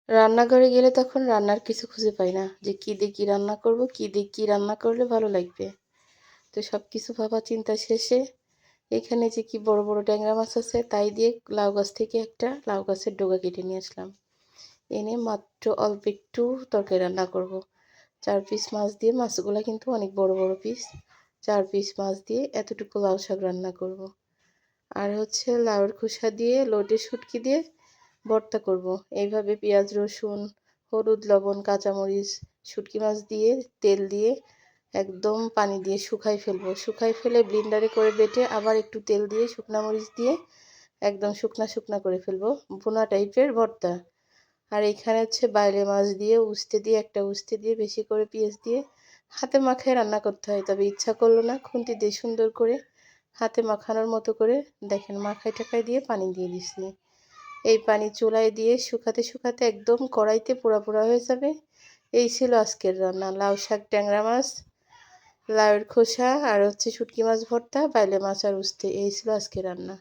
রান্নাঘরে গেলে তখন রান্নার কিছু খুঁজে পাই না যে কী দিয়ে কী রান্না করব, কী দিয়ে কী রান্না করলে ভালো লাগবে। তো সব কিছু ভাবা চিন্তা শেষে এখানে যে কি বড় বড় ট্যাংরা মাছ আছে তাই দিয়ে লাউ গাছ থেকে একটা লাউ গাছের ডগা কেটে নিয়ে আসলাম। এনে মাত্র অল্প একটু তরকারি রান্না করব। 4 পিস মাছ দিয়ে, মাছগুলা কিন্তু অনেক বড় বড় পিস। 4 পিস মাছ দিয়ে এতটুকু লাউ শাক রান্না করব। আর হচ্ছে লাউয়ের খোসা দিয়ে লোটে শুটকি দিয়ে ভর্তা করব। এইভাবে পেঁয়াজ রসুন হলুদ লবণ কাঁচামরিচ শুটকি মাছ দিয়ে তেল দিয়ে একদম পানি দিয়ে শুকাই ফেলবো। শুকাই ফেলে ব্লেন্ডারে করে বেটে আবার একটু তেল দিয়ে শুকনা মরিচ দিয়ে একদম শুকনা শুকনা করে ফেলবো, ভুনা টাইপের ভর্তা। আর এখানে হচ্ছে বাইলে মাছ দিয়ে উস্তে দিয়ে একটা উস্তে দিয়ে বেশি করে পেঁয়াজ দিয়ে হাতে মাখায় রান্না করতে হয়, তবে ইচ্ছা করলো না খুন্তি দিয়ে সুন্দর করে হাতে মাখানোর মতো করে দেখেন মাখাই টাকাই দিয়ে পানি দিয়ে দিছি। এই পানি চুলায় দিয়ে শুকাতে শুকাতে একদম কড়াইতে পোড়া পোড়া হয়ে যাবে। এই ছিল আজকের রান্না, লাউ শাক ট্যাংরা মাছ, লাউয়ের খোসা আর হচ্ছে শুটকি মাছ ভর্তা, বাইলে মাছ আর উস্তে। এই ছিল আজকের রান্না।